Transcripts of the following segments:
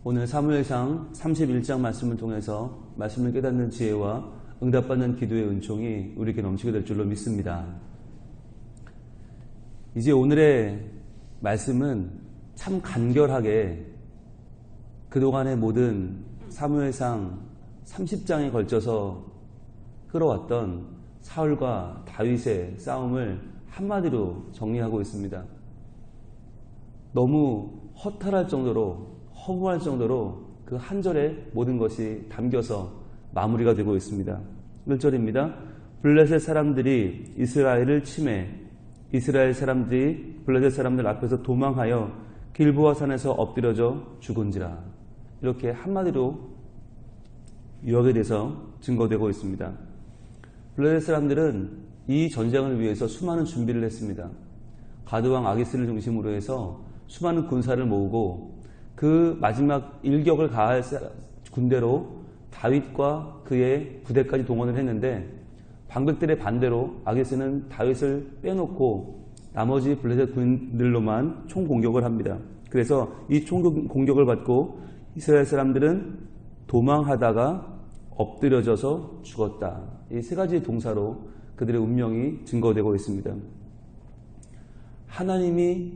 오늘 사무엘상 31장 말씀을 통해서 말씀을 깨닫는 지혜와 응답받는 기도의 은총이 우리에게 넘치게 될 줄로 믿습니다. 이제 오늘의 말씀은 참 간결하게 그동안의 모든 사무엘상 30장에 걸쳐서 끌어왔던 사울과 다윗의 싸움을 한마디로 정리하고 있습니다. 너무 허탈할 정도로 허무할 정도로 그 한 절에 모든 것이 담겨서 마무리가 되고 있습니다. 1절입니다. 블레셋 사람들이 이스라엘을 침해 이스라엘 사람들이 블레셋 사람들 앞에서 도망하여 길보아 산에서 엎드려져 죽은지라. 이렇게 한마디로 유혹에 대해서 증거되고 있습니다. 블레셋 사람들은 이 전쟁을 위해서 수많은 준비를 했습니다. 가드왕 아기스를 중심으로 해서 수많은 군사를 모으고 그 마지막 일격을 가할 군대로 다윗과 그의 부대까지 동원을 했는데 방백들의 반대로 아기스는 다윗을 빼놓고 나머지 블레셋 군들로만 총공격을 합니다. 그래서 이 총공격을 받고 이스라엘 사람들은 도망하다가 엎드려져서 죽었다. 이 세 가지 동사로 그들의 운명이 증거되고 있습니다. 하나님이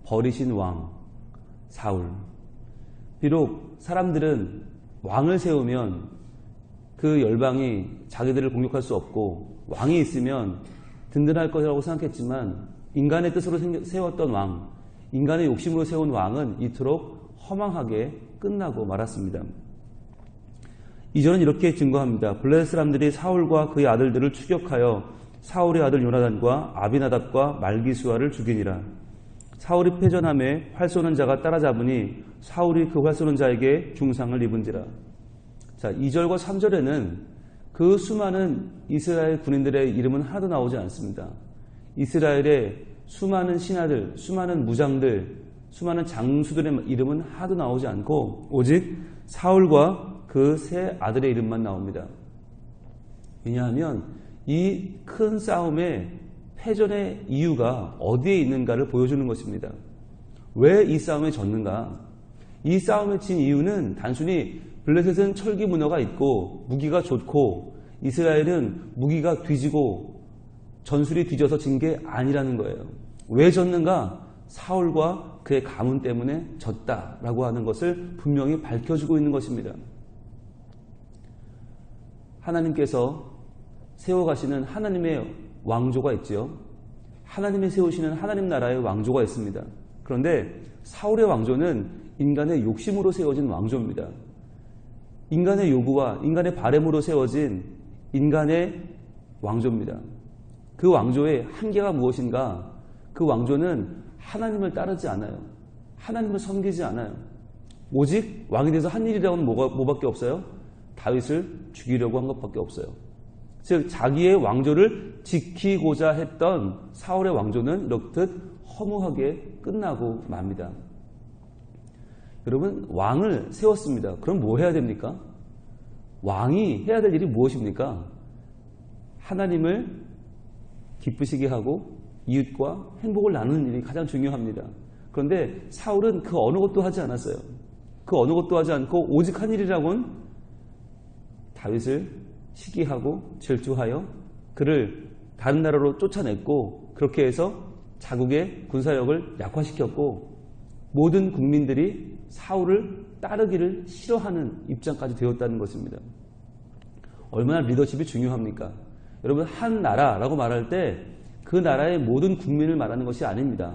버리신 왕 사울. 비록 사람들은 왕을 세우면 그 열방이 자기들을 공격할 수 없고 왕이 있으면 든든할 것이라고 생각했지만 인간의 뜻으로 세웠던 왕, 인간의 욕심으로 세운 왕은 이토록 허망하게 끝나고 말았습니다. 2절은 이렇게 증거합니다. 블레셋 사람들이 사울과 그의 아들들을 추격하여 사울의 아들 요나단과 아비나답과 말기수아를 죽이니라. 사울이 패전함에 활 쏘는 자가 따라잡으니 사울이 그 활 쏘는 자에게 중상을 입은지라. 자, 2절과 3절에는 그 수많은 이스라엘 군인들의 이름은 하나도 나오지 않습니다. 이스라엘의 수많은 신하들, 수많은 무장들, 수많은 장수들의 이름은 하나도 나오지 않고 오직 사울과 그 세 아들의 이름만 나옵니다. 왜냐하면 이 큰 싸움의 패전의 이유가 어디에 있는가를 보여주는 것입니다. 왜 이 싸움에 졌는가? 이 싸움에 진 이유는 단순히 블레셋은 철기 문화가 있고 무기가 좋고 이스라엘은 무기가 뒤지고 전술이 뒤져서 진 게 아니라는 거예요. 왜 졌는가? 사울과 그의 가문 때문에 졌다라고 하는 것을 분명히 밝혀주고 있는 것입니다. 하나님께서 세워가시는 하나님의 왕조가 있지요. 하나님이 세우시는 하나님 나라의 왕조가 있습니다. 그런데 사울의 왕조는 인간의 욕심으로 세워진 왕조입니다. 인간의 요구와 인간의 바램으로 세워진 인간의 왕조입니다. 그 왕조의 한계가 무엇인가? 그 왕조는 하나님을 따르지 않아요. 하나님을 섬기지 않아요. 오직 왕이 돼서 한 일이라고는 뭐밖에 없어요? 다윗을 죽이려고 한 것밖에 없어요. 즉 자기의 왕조를 지키고자 했던 사울의 왕조는 이렇듯 허무하게 끝나고 맙니다. 여러분, 왕을 세웠습니다. 그럼 뭐 해야 됩니까? 왕이 해야 될 일이 무엇입니까? 하나님을 기쁘시게 하고 이웃과 행복을 나누는 일이 가장 중요합니다. 그런데 사울은 그 어느 것도 하지 않았어요. 그 어느 것도 하지 않고 오직 한 일이라고는 다윗을 시기하고 질투하여 그를 다른 나라로 쫓아냈고 그렇게 해서 자국의 군사력을 약화시켰고 모든 국민들이 사울을 따르기를 싫어하는 입장까지 되었다는 것입니다. 얼마나 리더십이 중요합니까? 여러분, 한 나라라고 말할 때 그 나라의 모든 국민을 말하는 것이 아닙니다.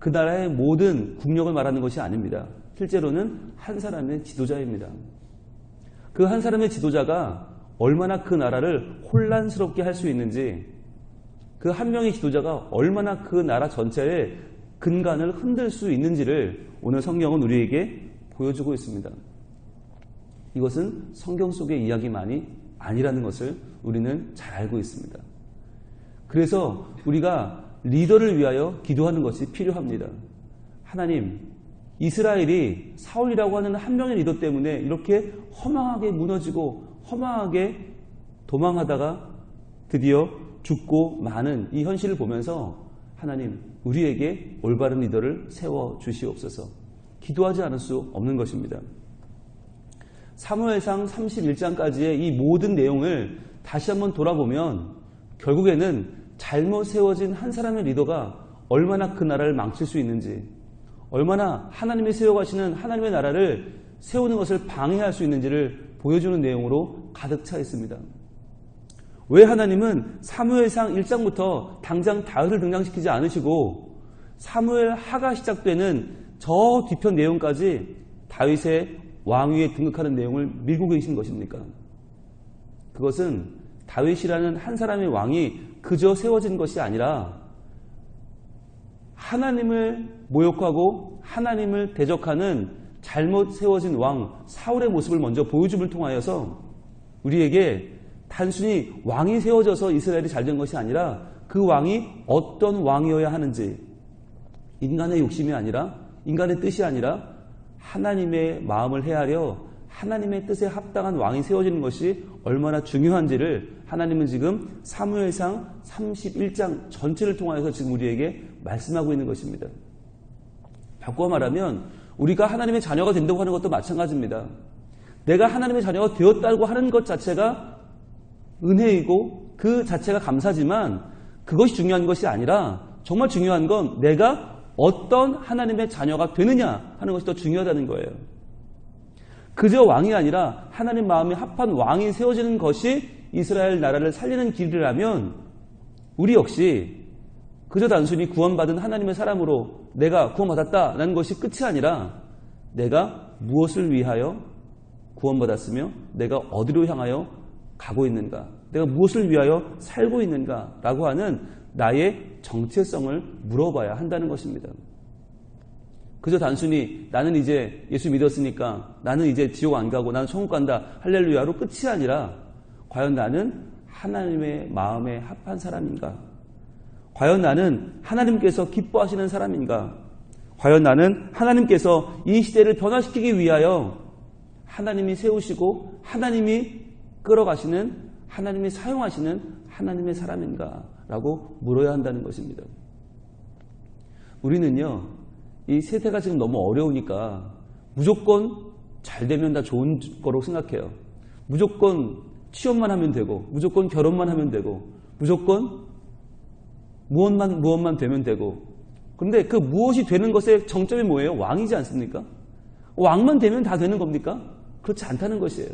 그 나라의 모든 국력을 말하는 것이 아닙니다. 실제로는 한 사람의 지도자입니다. 그 한 사람의 지도자가 얼마나 그 나라를 혼란스럽게 할 수 있는지, 그 한 명의 지도자가 얼마나 그 나라 전체의 근간을 흔들 수 있는지를 오늘 성경은 우리에게 보여주고 있습니다. 이것은 성경 속의 이야기만이 아니라는 것을 우리는 잘 알고 있습니다. 그래서 우리가 리더를 위하여 기도하는 것이 필요합니다. 하나님, 이스라엘이 사울이라고 하는 한 명의 리더 때문에 이렇게 허망하게 무너지고 허망하게 도망하다가 드디어 죽고 마는 이 현실을 보면서 하나님, 우리에게 올바른 리더를 세워주시옵소서. 기도하지 않을 수 없는 것입니다. 사무엘상 31장까지의 이 모든 내용을 다시 한번 돌아보면 결국에는 잘못 세워진 한 사람의 리더가 얼마나 그 나라를 망칠 수 있는지, 얼마나 하나님이 세워가시는 하나님의 나라를 세우는 것을 방해할 수 있는지를 보여주는 내용으로 가득 차 있습니다. 왜 하나님은 사무엘상 1장부터 당장 다윗을 등장시키지 않으시고 사무엘 하가 시작되는 저 뒤편 내용까지 다윗의 왕위에 등극하는 내용을 밀고 계신 것입니까? 그것은 다윗이라는 한 사람의 왕이 그저 세워진 것이 아니라 하나님을 모욕하고 하나님을 대적하는 잘못 세워진 왕 사울의 모습을 먼저 보여줌을 통하여서 우리에게 단순히 왕이 세워져서 이스라엘이 잘 된 것이 아니라 그 왕이 어떤 왕이어야 하는지, 인간의 욕심이 아니라, 인간의 뜻이 아니라 하나님의 마음을 헤아려 하나님의 뜻에 합당한 왕이 세워지는 것이 얼마나 중요한지를 하나님은 지금 사무엘상 31장 전체를 통하여서 지금 우리에게 말씀하고 있는 것입니다. 바꿔 말하면 우리가 하나님의 자녀가 된다고 하는 것도 마찬가지입니다. 내가 하나님의 자녀가 되었다고 하는 것 자체가 은혜이고 그 자체가 감사지만 그것이 중요한 것이 아니라 정말 중요한 건 내가 어떤 하나님의 자녀가 되느냐 하는 것이 더 중요하다는 거예요. 그저 왕이 아니라 하나님 마음에 합한 왕이 세워지는 것이 이스라엘 나라를 살리는 길이라면 우리 역시 그저 단순히 구원받은 하나님의 사람으로 내가 구원받았다라는 것이 끝이 아니라 내가 무엇을 위하여 구원받았으며 내가 어디로 향하여 가고 있는가, 내가 무엇을 위하여 살고 있는가라고 하는 나의 정체성을 물어봐야 한다는 것입니다. 그저 단순히 나는 이제 예수 믿었으니까 나는 이제 지옥 안 가고 나는 천국 간다 할렐루야로 끝이 아니라 과연 나는 하나님의 마음에 합한 사람인가? 과연 나는 하나님께서 기뻐하시는 사람인가? 과연 나는 하나님께서 이 시대를 변화시키기 위하여 하나님이 세우시고 하나님이 끌어가시는, 하나님이 사용하시는 하나님의 사람인가? 라고 물어야 한다는 것입니다. 우리는요, 이 세대가 지금 너무 어려우니까 무조건 잘 되면 다 좋은 거로 생각해요. 무조건 취업만 하면 되고, 무조건 결혼만 하면 되고, 무조건 무엇만 되면 되고. 그런데 그 무엇이 되는 것의 정점이 뭐예요? 왕이지 않습니까? 왕만 되면 다 되는 겁니까? 그렇지 않다는 것이에요.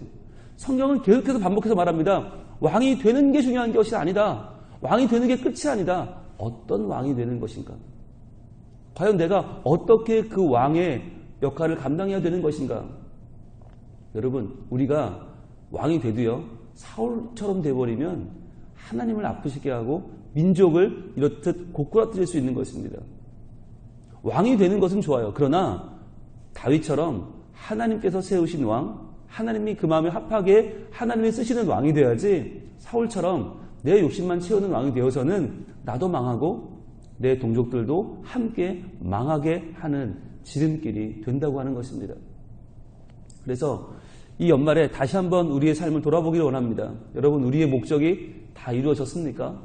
성경은 계속해서 반복해서 말합니다. 왕이 되는 게 중요한 것이 아니다. 왕이 되는 게 끝이 아니다. 어떤 왕이 되는 것인가? 과연 내가 어떻게 그 왕의 역할을 감당해야 되는 것인가? 여러분, 우리가 왕이 돼도요, 사울처럼 돼버리면 하나님을 아프시게 하고 민족을 이렇듯 고꾸라뜨릴 수 있는 것입니다. 왕이 되는 것은 좋아요. 그러나 다윗처럼 하나님께서 세우신 왕, 하나님이 그 마음에 합하게 하나님이 쓰시는 왕이 돼야지 사울처럼 내 욕심만 채우는 왕이 되어서는 나도 망하고 내 동족들도 함께 망하게 하는 지름길이 된다고 하는 것입니다. 그래서 이 연말에 다시 한번 우리의 삶을 돌아보기를 원합니다. 여러분, 우리의 목적이 다 이루어졌습니까?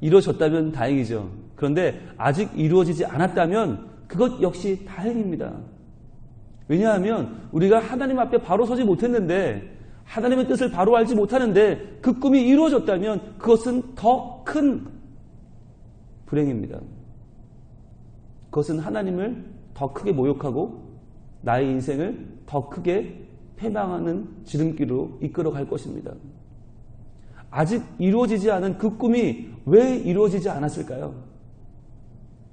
이루어졌다면 다행이죠. 그런데 아직 이루어지지 않았다면 그것 역시 다행입니다. 왜냐하면 우리가 하나님 앞에 바로 서지 못했는데, 하나님의 뜻을 바로 알지 못하는데 그 꿈이 이루어졌다면 그것은 더 큰 불행입니다. 그것은 하나님을 더 크게 모욕하고 나의 인생을 더 크게 패망하는 지름길로 이끌어갈 것입니다. 아직 이루어지지 않은 그 꿈이 왜 이루어지지 않았을까요?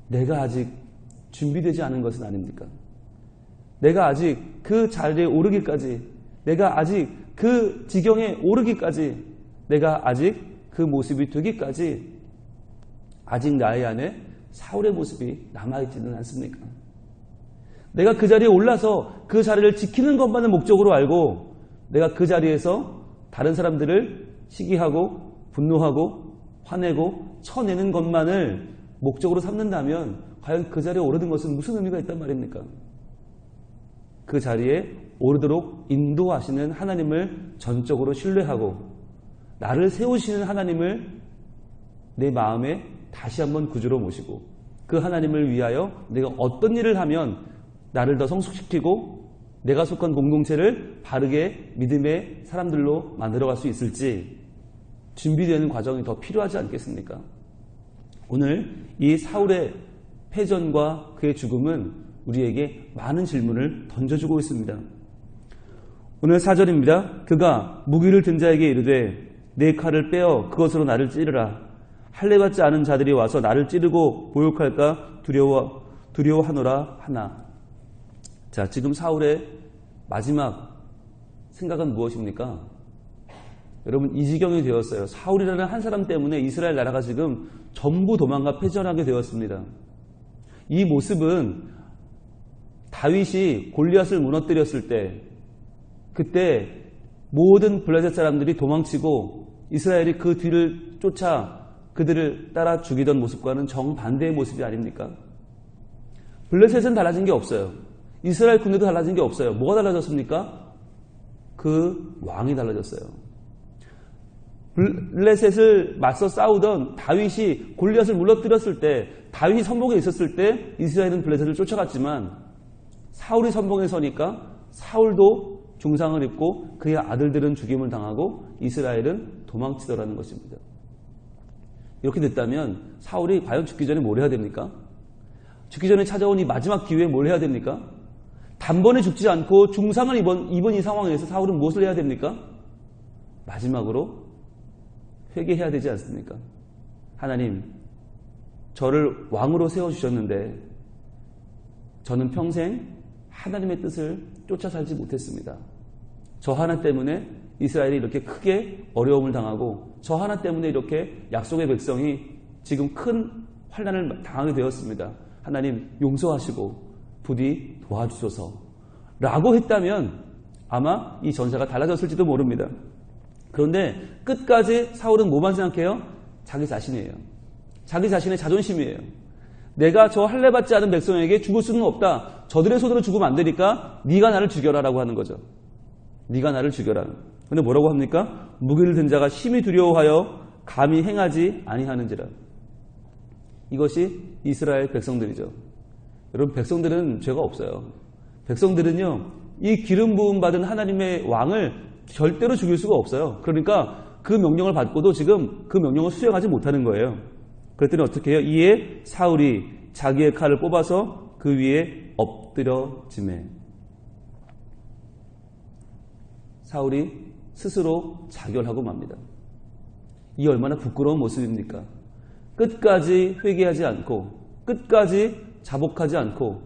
내가 아직 준비되지 않은 것은 아닙니까? 내가 아직 그 자리에 오르기까지, 내가 아직 그 지경에 오르기까지, 내가 아직 그 모습이 되기까지 아직 나의 안에 사울의 모습이 남아있지는 않습니까? 내가 그 자리에 올라서 그 자리를 지키는 것만을 목적으로 알고 내가 그 자리에서 다른 사람들을 시기하고 분노하고 화내고 쳐내는 것만을 목적으로 삼는다면 과연 그 자리에 오르는 것은 무슨 의미가 있단 말입니까? 그 자리에 오르도록 인도하시는 하나님을 전적으로 신뢰하고 나를 세우시는 하나님을 내 마음에 다시 한번 구주로 모시고 그 하나님을 위하여 내가 어떤 일을 하면 나를 더 성숙시키고 내가 속한 공동체를 바르게 믿음의 사람들로 만들어갈 수 있을지 준비되는 과정이 더 필요하지 않겠습니까? 오늘 이 사울의 패전과 그의 죽음은 우리에게 많은 질문을 던져주고 있습니다. 오늘 4절입니다. 그가 무기를 든 자에게 이르되 내 칼을 빼어 그것으로 나를 찌르라. 할례받지 않은 자들이 와서 나를 찌르고 모욕할까 두려워하노라 하나. 자, 지금 사울의 마지막 생각은 무엇입니까? 여러분, 이 지경이 되었어요. 사울이라는 한 사람 때문에 이스라엘 나라가 지금 전부 도망가 패전하게 되었습니다. 이 모습은 다윗이 골리앗을 무너뜨렸을 때, 그때 모든 블레셋 사람들이 도망치고 이스라엘이 그 뒤를 쫓아 그들을 따라 죽이던 모습과는 정반대의 모습이 아닙니까? 블레셋은 달라진 게 없어요. 이스라엘 군대도 달라진 게 없어요. 뭐가 달라졌습니까? 그 왕이 달라졌어요. 블레셋을 맞서 싸우던 다윗이 골리앗을 무너뜨렸을 때, 다윗이 선봉에 있었을 때 이스라엘은 블레셋을 쫓아갔지만 사울이 선봉에 서니까 사울도 중상을 입고 그의 아들들은 죽임을 당하고 이스라엘은 도망치더라는 것입니다. 이렇게 됐다면 사울이 과연 죽기 전에 뭘 해야 됩니까? 죽기 전에 찾아온 이 마지막 기회에 뭘 해야 됩니까? 단번에 죽지 않고 중상을 입은 이 상황에서 사울은 무엇을 해야 됩니까? 마지막으로 회개해야 되지 않습니까? 하나님, 저를 왕으로 세워주셨는데 저는 평생 하나님의 뜻을 쫓아 살지 못했습니다. 저 하나 때문에 이스라엘이 이렇게 크게 어려움을 당하고 저 하나 때문에 이렇게 약속의 백성이 지금 큰 환난을 당하게 되었습니다. 하나님 용서하시고 부디 도와주소서 라고 했다면 아마 이 전사가 달라졌을지도 모릅니다. 그런데 끝까지 사울은 뭐만 생각해요? 자기 자신이에요. 자기 자신의 자존심이에요. 내가 저 할례받지 않은 백성에게 죽을 수는 없다. 저들의 손으로 죽으면 안 되니까 네가 나를 죽여라 라고 하는 거죠. 네가 나를 죽여라. 근데 뭐라고 합니까? 무기를 든 자가 심히 두려워하여 감히 행하지 아니하는지라. 이것이 이스라엘 백성들이죠. 여러분, 백성들은 죄가 없어요. 백성들은요, 이 기름 부음 받은 하나님의 왕을 절대로 죽일 수가 없어요. 그러니까 그 명령을 받고도 지금 그 명령을 수행하지 못하는 거예요. 그랬더니 어떻게 해요? 이에 사울이 자기의 칼을 뽑아서 그 위에 엎드려지매. 사울이 스스로 자결하고 맙니다. 이 얼마나 부끄러운 모습입니까? 끝까지 회개하지 않고, 끝까지 자복하지 않고,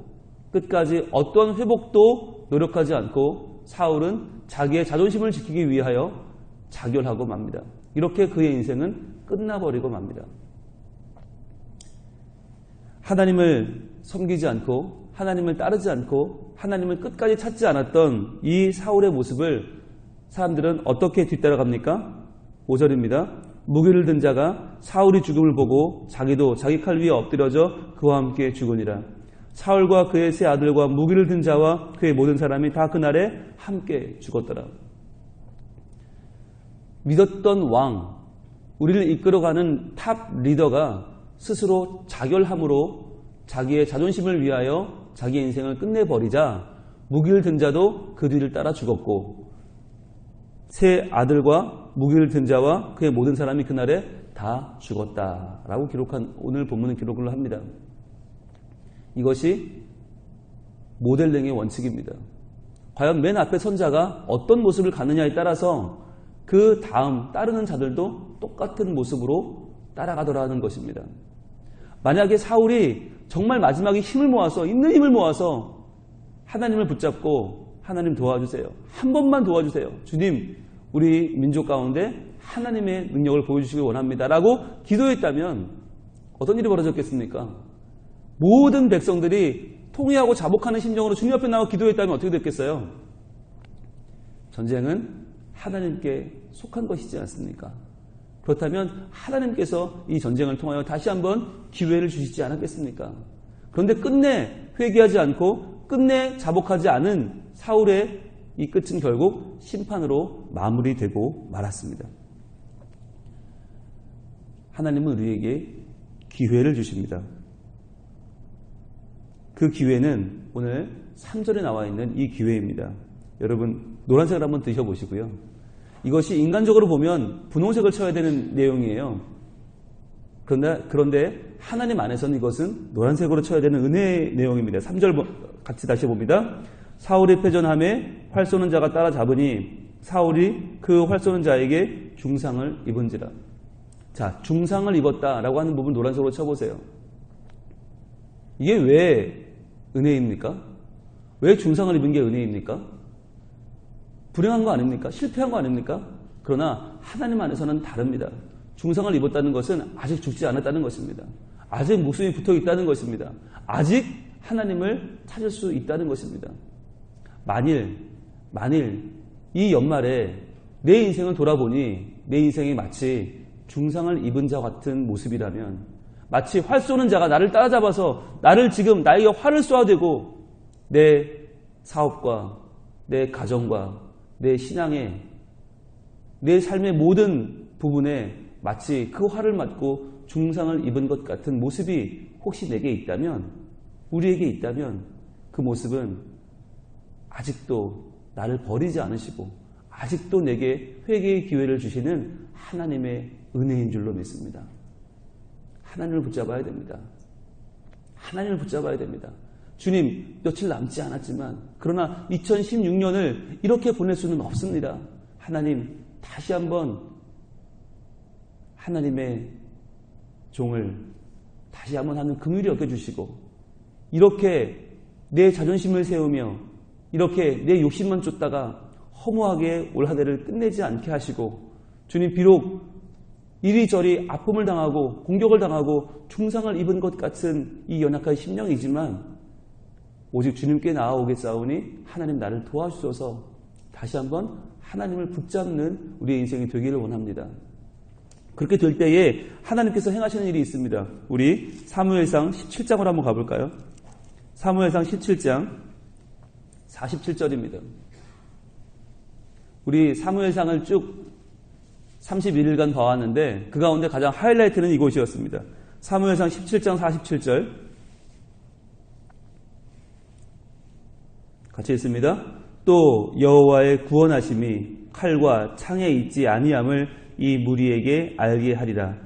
끝까지 어떤 회복도 노력하지 않고 사울은 자기의 자존심을 지키기 위하여 자결하고 맙니다. 이렇게 그의 인생은 끝나버리고 맙니다. 하나님을 섬기지 않고 하나님을 따르지 않고 하나님을 끝까지 찾지 않았던 이 사울의 모습을 사람들은 어떻게 뒤따라갑니까? 5절입니다. 무기를 든 자가 사울이 죽음을 보고 자기도 자기 칼 위에 엎드려져 그와 함께 죽으니라. 사울과 그의 세 아들과 무기를 든 자와 그의 모든 사람이 다 그날에 함께 죽었더라. 믿었던 왕, 우리를 이끌어가는 탑 리더가 스스로 자결함으로 자기의 자존심을 위하여 자기의 인생을 끝내버리자 무기를 든 자도 그 뒤를 따라 죽었고 세 아들과 무기를 든 자와 그의 모든 사람이 그날에 다 죽었다라고 기록한 오늘 본문은 기록을 합니다. 이것이 모델링의 원칙입니다. 과연 맨 앞에 선자가 어떤 모습을 갖느냐에 따라서 그 다음 따르는 자들도 똑같은 모습으로 따라가더라는 것입니다. 만약에 사울이 정말 마지막에 힘을 모아서 있는 힘을 모아서 하나님을 붙잡고 하나님 도와주세요. 한 번만 도와주세요. 주님, 우리 민족 가운데 하나님의 능력을 보여주시길 원합니다. 라고 기도했다면 어떤 일이 벌어졌겠습니까? 모든 백성들이 통회하고 자복하는 심정으로 주님 앞에 나와 기도했다면 어떻게 됐겠어요? 전쟁은 하나님께 속한 것이지 않습니까? 그렇다면 하나님께서 이 전쟁을 통하여 다시 한번 기회를 주시지 않았겠습니까? 그런데 끝내 회개하지 않고 끝내 자복하지 않은 사울의 이 끝은 결국 심판으로 마무리되고 말았습니다. 하나님은 우리에게 기회를 주십니다. 그 기회는 오늘 3절에 나와 있는 이 기회입니다. 여러분 노란색을 한번 드셔보시고요. 이것이 인간적으로 보면 분홍색을 쳐야 되는 내용이에요. 그런데 하나님 안에서는 이것은 노란색으로 쳐야 되는 은혜의 내용입니다. 3절 같이 다시 봅니다. 사울이 패전함에 활 쏘는 자가 따라잡으니 사울이 그 활 쏘는 자에게 중상을 입은지라. 자, 중상을 입었다라고 하는 부분 노란색으로 쳐보세요. 이게 왜 은혜입니까? 왜 중상을 입은 게 은혜입니까? 불행한 거 아닙니까? 실패한 거 아닙니까? 그러나 하나님 안에서는 다릅니다. 중상을 입었다는 것은 아직 죽지 않았다는 것입니다. 아직 목숨이 붙어 있다는 것입니다. 아직 하나님을 찾을 수 있다는 것입니다. 만일 이 연말에 내 인생을 돌아보니 내 인생이 마치 중상을 입은 자 같은 모습이라면, 마치 활 쏘는 자가 나를 따라잡아서 나를 지금 나에게 활을 쏘아대고 내 사업과 내 가정과 내 신앙에 내 삶의 모든 부분에 마치 그 활을 맞고 중상을 입은 것 같은 모습이 혹시 내게 있다면, 우리에게 있다면 그 모습은 아직도 나를 버리지 않으시고 아직도 내게 회개의 기회를 주시는 하나님의 은혜인 줄로 믿습니다. 하나님을 붙잡아야 됩니다. 하나님을 붙잡아야 됩니다. 주님, 며칠 남지 않았지만 그러나 2016년을 이렇게 보낼 수는 없습니다. 하나님, 다시 한번 하나님의 종을 다시 한번 하는 긍휼히 여겨주시고, 이렇게 내 자존심을 세우며 이렇게 내 욕심만 쫓다가 허무하게 올 한 해를 끝내지 않게 하시고, 주님, 비록 이리저리 아픔을 당하고 공격을 당하고 중상을 입은 것 같은 이 연약한 심령이지만 오직 주님께 나아오겠사오니 하나님 나를 도와주셔서 다시 한번 하나님을 붙잡는 우리의 인생이 되기를 원합니다. 그렇게 될 때에 하나님께서 행하시는 일이 있습니다. 우리 사무엘상 17장으로 한번 가볼까요? 사무엘상 17장 47절입니다. 우리 사무엘상을 쭉 31일간 봐왔는데 그 가운데 가장 하이라이트는 이곳이었습니다. 사무엘상 17장 47절 같이 읽습니다. 또 여호와의 구원하심이 칼과 창에 있지 아니함을 이 무리에게 알게 하리라.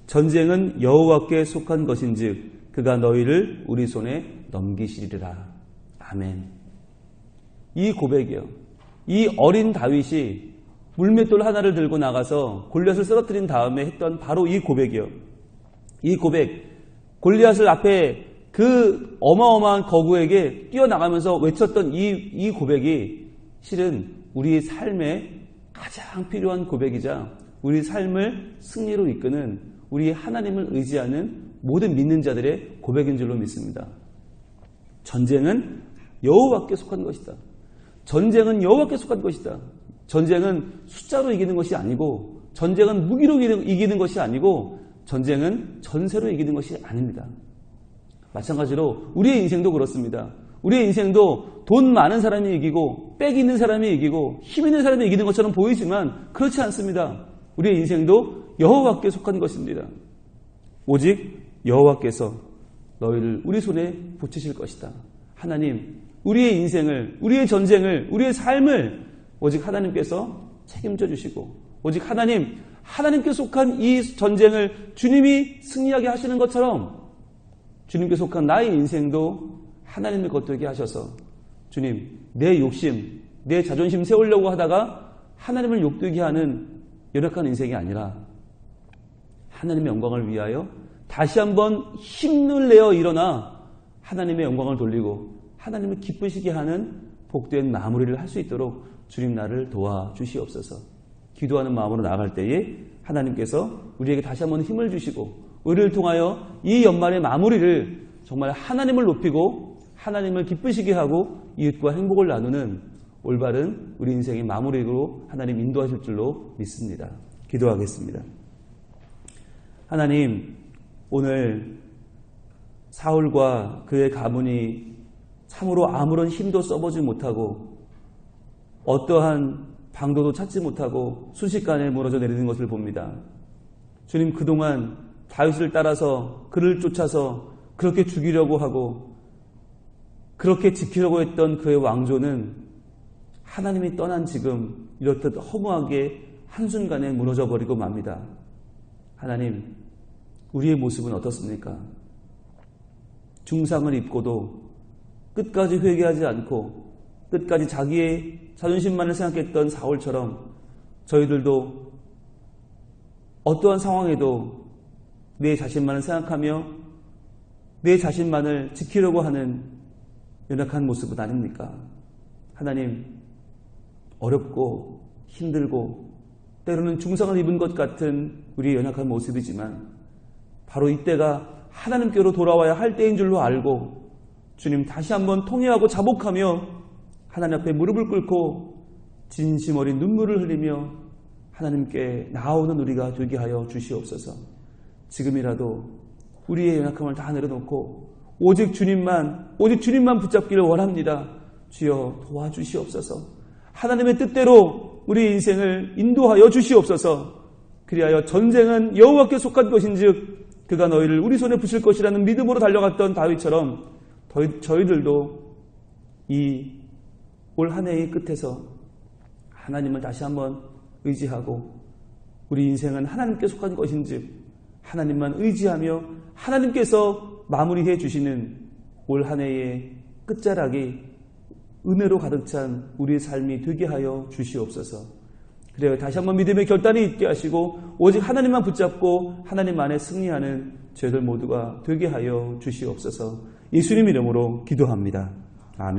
전쟁은 여호와께 속한 것인즉 그가 너희를 우리 손에 넘기시리라. 아멘. 이 고백이요, 이 어린 다윗이 물맷돌 하나를 들고 나가서 골리앗을 쓰러뜨린 다음에 했던 바로 이 고백이요, 이 고백, 골리앗을 앞에 그 어마어마한 거구에게 뛰어나가면서 외쳤던 이 고백이 실은 우리 삶에 가장 필요한 고백이자 우리 삶을 승리로 이끄는, 우리 하나님을 의지하는 모든 믿는 자들의 고백인 줄로 믿습니다. 전쟁은 여호와께 속한 것이다. 전쟁은 여호와께 속한 것이다. 전쟁은 숫자로 이기는 것이 아니고, 전쟁은 무기로 이기는 것이 아니고, 전쟁은 전세로 이기는 것이 아닙니다. 마찬가지로 우리의 인생도 그렇습니다. 우리의 인생도 돈 많은 사람이 이기고 빽 있는 사람이 이기고 힘 있는 사람이 이기는 것처럼 보이지만 그렇지 않습니다. 우리의 인생도 여호와께 속한 것입니다. 오직 여호와께서 너희를 우리 손에 붙이실 것이다. 하나님, 우리의 인생을, 우리의 전쟁을, 우리의 삶을 오직 하나님께서 책임져 주시고, 오직 하나님께 속한 이 전쟁을 주님이 승리하게 하시는 것처럼 주님께 속한 나의 인생도 하나님의 것 되게 하셔서, 주님, 내 욕심, 내 자존심 세우려고 하다가 하나님을 욕되게 하는 연약한 인생이 아니라 하나님의 영광을 위하여 다시 한번 힘을 내어 일어나 하나님의 영광을 돌리고 하나님을 기쁘시게 하는 복된 마무리를 할 수 있도록 주님 나를 도와주시옵소서. 기도하는 마음으로 나아갈 때에 하나님께서 우리에게 다시 한번 힘을 주시고 우리를 통하여 이 연말의 마무리를 정말 하나님을 높이고 하나님을 기쁘시게 하고 이웃과 행복을 나누는 올바른 우리 인생의 마무리로 하나님 인도하실 줄로 믿습니다. 기도하겠습니다. 하나님, 오늘 사울과 그의 가문이 참으로 아무런 힘도 써보지 못하고 어떠한 방도도 찾지 못하고 순식간에 무너져 내리는 것을 봅니다. 주님, 그동안 다윗을 따라서 그를 쫓아서 그렇게 죽이려고 하고 그렇게 지키려고 했던 그의 왕조는 하나님이 떠난 지금 이렇듯 허무하게 한순간에 무너져 버리고 맙니다. 하나님, 우리의 모습은 어떻습니까? 중상을 입고도 끝까지 회개하지 않고 끝까지 자기의 자존심만을 생각했던 사울처럼 저희들도 어떠한 상황에도 내 자신만을 생각하며 내 자신만을 지키려고 하는 연약한 모습은 아닙니까? 하나님, 어렵고 힘들고 때로는 중상을 입은 것 같은 우리의 연약한 모습이지만 바로 이때가 하나님께로 돌아와야 할 때인 줄로 알고 주님 다시 한번 통회하고 자복하며 하나님 앞에 무릎을 꿇고 진심 어린 눈물을 흘리며 하나님께 나아오는 우리가 되게 하여 주시옵소서. 지금이라도 우리의 연약함을 다 내려놓고 오직 주님만 붙잡기를 원합니다. 주여 도와주시옵소서. 하나님의 뜻대로 우리 인생을 인도하여 주시옵소서. 그리하여 전쟁은 여호와께 속한 것인즉 그가 너희를 우리 손에 붙일 것이라는 믿음으로 달려갔던 다윗처럼 저희들도 이 올 한 해의 끝에서 하나님을 다시 한번 의지하고 우리 인생은 하나님께 속한 것인즉 하나님만 의지하며 하나님께서 마무리해 주시는 올 한 해의 끝자락이 은혜로 가득 찬 우리의 삶이 되게 하여 주시옵소서. 그래요. 다시 한번 믿음의 결단이 있게 하시고 오직 하나님만 붙잡고 하나님 안에 승리하는 저희들 모두가 되게 하여 주시옵소서. 예수님 이름으로 기도합니다.